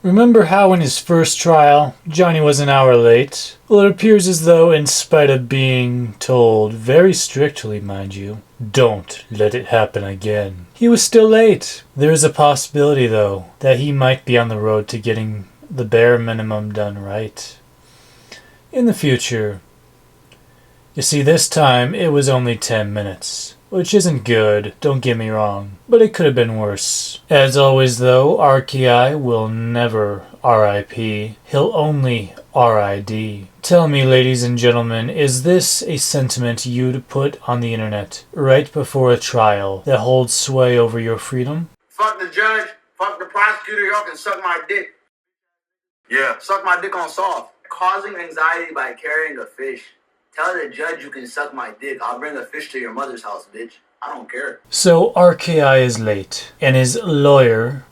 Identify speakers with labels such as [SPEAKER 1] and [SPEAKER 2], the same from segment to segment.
[SPEAKER 1] Remember how in his first trial, Johnny was an hour late? Well, it appears as though, in spite of being told very strictly, mind you, don't let it happen again, he was still late. There is a possibility, though, that he might be on the road to getting the bare minimum done right in the future. You see, this time it was only 10 minutes. Which isn't good, don't get me wrong, but it could have been worse. As always though, RKI will never RIP, he'll only RID. Tell me, ladies and gentlemen, is this a sentiment you'd put on the internet right before a trial that holds sway over your freedom?
[SPEAKER 2] Fuck the judge, fuck the prosecutor, y'all can suck my dick. Yeah, suck my dick on soft. Causing anxiety by carrying a fish. Tell the judge you can suck my dick. I'll bring a fish to your mother's house, bitch. I don't care.
[SPEAKER 1] So RKI is late, and his lawyer,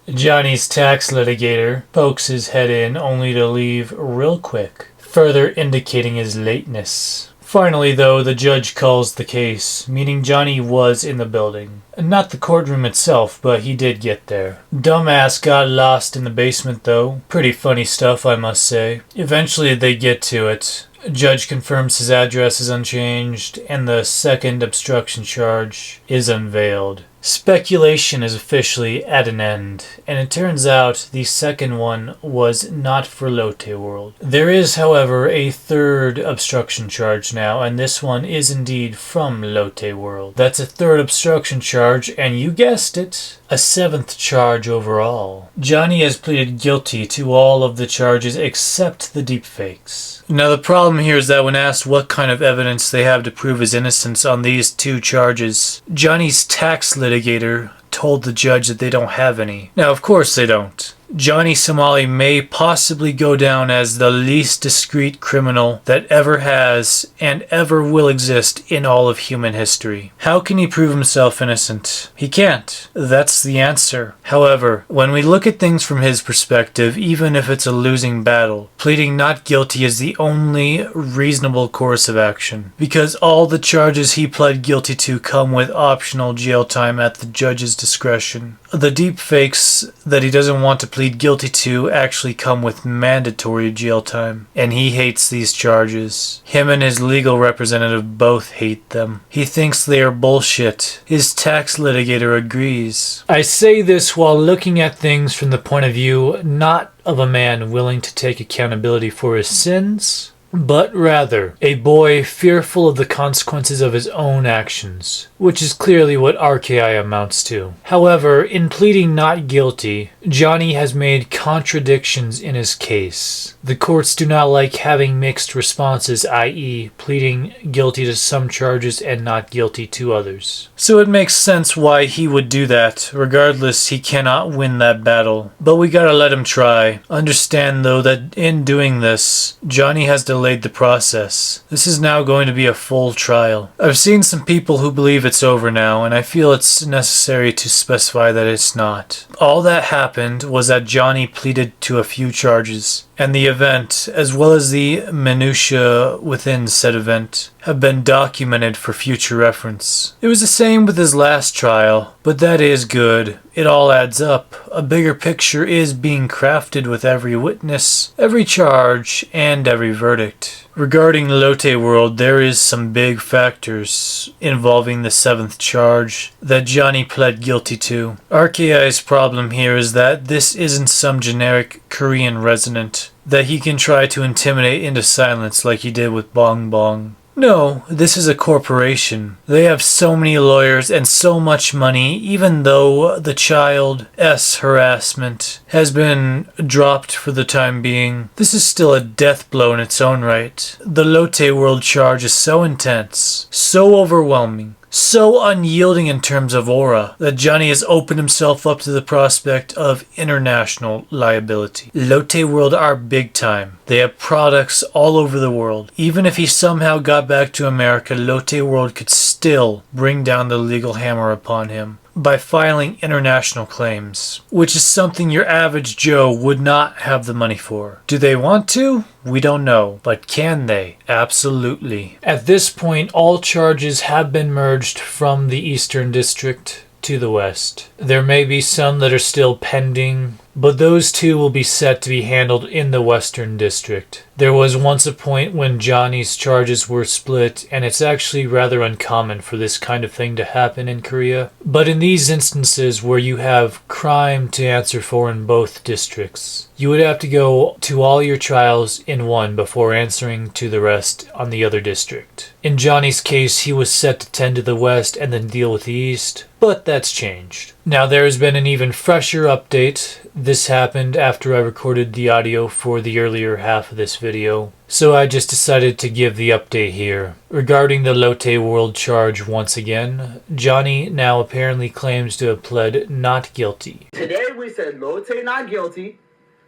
[SPEAKER 1] Johnny's tax litigator, pokes his head in only to leave real quick, further indicating his lateness. Finally, though, the judge calls the case, meaning Johnny was in the building. Not the courtroom itself, but he did get there. Dumbass got lost in the basement, though. Pretty funny stuff, I must say. Eventually, they get to it. Judge confirms his address is unchanged, and the second obstruction charge is unveiled. Speculation is officially at an end, and it turns out the second one was not for Lotte World. There is, however, a third obstruction charge now, and this one is indeed from Lotte World. That's a third obstruction charge, and you guessed it, a seventh charge overall. Johnny has pleaded guilty to all of the charges except the deepfakes. Now the problem here is that when asked what kind of evidence they have to prove his innocence on these two charges, Johnny's tax litigator told the judge that they don't have any. Now of course they don't. Johnny Somali may possibly go down as the least discreet criminal that ever has and ever will exist in all of human history. How can he prove himself innocent? He can't. That's the answer. However, when we look at things from his perspective, even if it's a losing battle, pleading not guilty is the only reasonable course of action. Because all the charges he pled guilty to come with optional jail time at the judge's discretion. The deepfakes that he doesn't want to plead guilty to actually come with mandatory jail time, and he hates these charges. Him and his legal representative both hate them. He thinks they are bullshit. His tax litigator agrees. I say this while looking at things from the point of view not of a man willing to take accountability for his sins, but rather a boy fearful of the consequences of his own actions, which is clearly what RKI amounts to. However, in pleading not guilty, Johnny has made contradictions in his case. The courts do not like having mixed responses, i.e. pleading guilty to some charges and not guilty to others. So it makes sense why he would do that. Regardless, he cannot win that battle. But we gotta let him try. Understand though that in doing this, Johnny has delayed the process. This is now going to be a full trial. I've seen some people who believe it's over now, and I feel it's necessary to specify that it's not. All that happened was that Johnny pleaded to a few charges, and the event, as well as the minutiae within said event, have been documented for future reference. It was the same with his last trial, but that is good. It all adds up. A bigger picture is being crafted with every witness, every charge, and every verdict. Regarding Lotte World, there is some big factors involving the seventh charge that Johnny pled guilty to. RKI's problem here is that this isn't some generic Korean resident that he can try to intimidate into silence like he did with Bong Bong. No, this is a corporation. They have so many lawyers and so much money, even though the child's harassment has been dropped for the time being. This is still a death blow in its own right. The Lotte World charge is so intense, so overwhelming, so unyielding in terms of aura, that Johnny has opened himself up to the prospect of international liability. Lotte World are big time. They have products all over the world. Even if he somehow got back to America, Lotte World could still bring down the legal hammer upon him by filing international claims, which is something your average Joe would not have the money for. Do they want to? We don't know. But can they? Absolutely. At this point, all charges have been merged from the Eastern District to the West. There may be some that are still pending, but those two will be set to be handled in the Western District. There was once a point when Johnny's charges were split, and it's actually rather uncommon for this kind of thing to happen in Korea. But in these instances where you have crime to answer for in both districts, you would have to go to all your trials in one before answering to the rest on the other district. In Johnny's case, he was set to tend to the West and then deal with the East, but that's changed. Now there has been an even fresher update. This happened after I recorded the audio for the earlier half of this video, so I just decided to give the update here. Regarding the Lotte World charge once again, Johnny now apparently claims to have pled not guilty.
[SPEAKER 2] Today we said Lotte not guilty.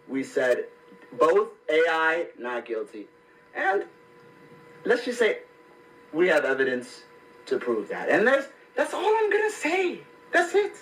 [SPEAKER 2] We said both AI not guilty. And let's just say we have evidence to prove that. And that's all I'm gonna say. That's it.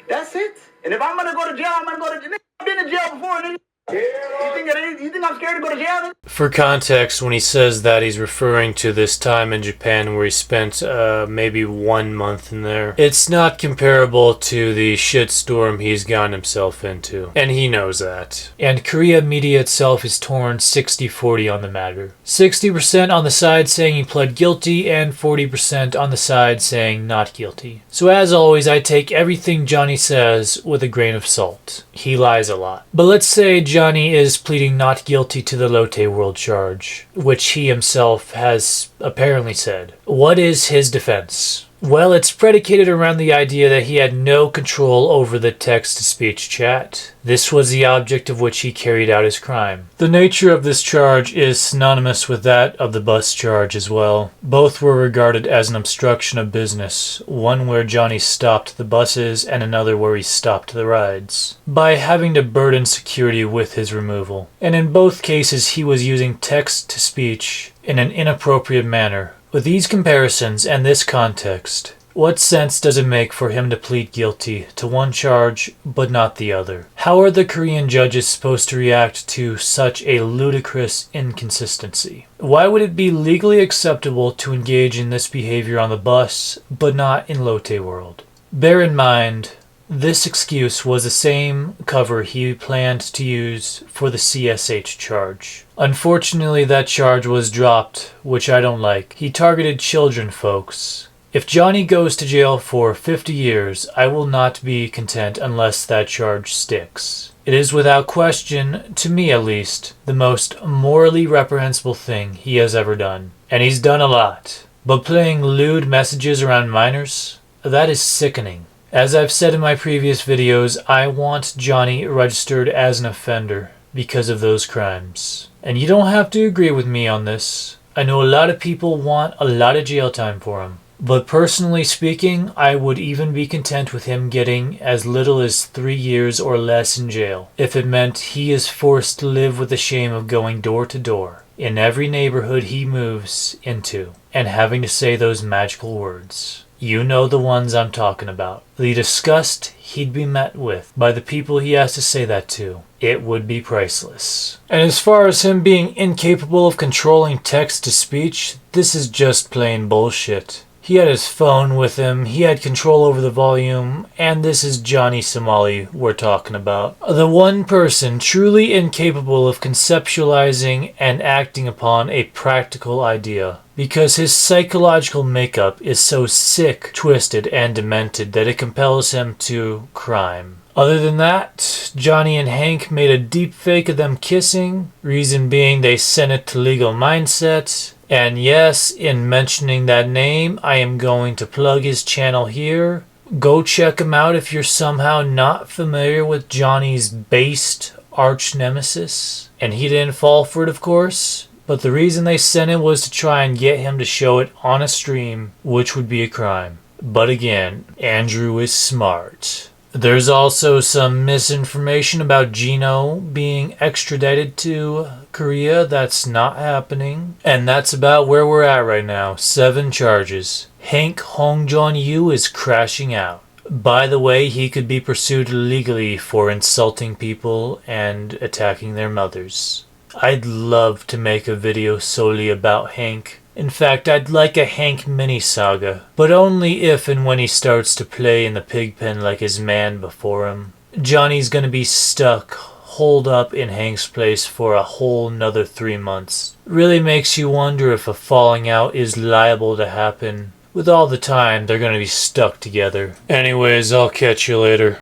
[SPEAKER 2] That's it. And if I'm gonna go to jail, I'm gonna go to jail. I've been to jail before, nigga. You think I'm scared to go to jail?
[SPEAKER 1] For context, when he says that, he's referring to this time in Japan where he spent maybe 1 month in there. It's not comparable to the shitstorm he's gotten himself into, and he knows that. And Korea media itself is torn 60-40 on the matter. 60% on the side saying he pled guilty, and 40% on the side saying not guilty. So as always, I take everything Johnny says with a grain of salt. He lies a lot. But let's say Johnny is pleading not guilty to the Lotte World charge, which he himself has apparently said. What is his defense? Well, it's predicated around the idea that he had no control over the text-to-speech chat. This was the object of which he carried out his crime. The nature of this charge is synonymous with that of the bus charge as well. Both were regarded as an obstruction of business, one where Johnny stopped the buses and another where he stopped the rides, by having to burden security with his removal. And in both cases he was using text-to-speech in an inappropriate manner. With these comparisons and this context, what sense does it make for him to plead guilty to one charge but not the other? How are the Korean judges supposed to react to such a ludicrous inconsistency? Why would it be legally acceptable to engage in this behavior on the bus but not in Lotte World? Bear in mind, this excuse was the same cover he planned to use for the CSH charge. Unfortunately, that charge was dropped, which I don't like. He targeted children, folks. If Johnny goes to jail for 50 years, I will not be content unless that charge sticks. It is without question, to me at least, the most morally reprehensible thing he has ever done. And he's done a lot. But playing lewd messages around minors? That is sickening. As I've said in my previous videos, I want Johnny registered as an offender because of those crimes. And you don't have to agree with me on this. I know a lot of people want a lot of jail time for him. But personally speaking, I would even be content with him getting as little as 3 years or less in jail, if it meant he is forced to live with the shame of going door to door in every neighborhood he moves into and having to say those magical words. You know the ones I'm talking about. The disgust he'd be met with by the people he has to say that to. It would be priceless. And as far as him being incapable of controlling text-to-speech, this is just plain bullshit. He had his phone with him, he had control over the volume, and this is Johnny Somali we're talking about. The one person truly incapable of conceptualizing and acting upon a practical idea. Because his psychological makeup is so sick, twisted, and demented that it compels him to crime. Other than that, Johnny and Hank made a deep fake of them kissing, reason being they sent it to Legal Mindset. And yes, in mentioning that name, I am going to plug his channel here. Go check him out if you're somehow not familiar with Johnny's based arch nemesis. And he didn't fall for it, of course. But the reason they sent it was to try and get him to show it on a stream, which would be a crime. But again, Andrew is smart. There's also some misinformation about Gino being extradited to Korea. That's not happening. And that's about where we're at right now. 7 charges. Hank Hongjon-yu is crashing out. By the way, he could be pursued legally for insulting people and attacking their mothers. I'd love to make a video solely about Hank In fact, I'd like a Hank mini-saga, but only if and when he starts to play in the pig pen like his man before him. Johnny's gonna be stuck, holed up in Hank's place for a whole nother 3 months. Really makes you wonder if a falling out is liable to happen. With all the time, they're gonna be stuck together. Anyways, I'll catch you later.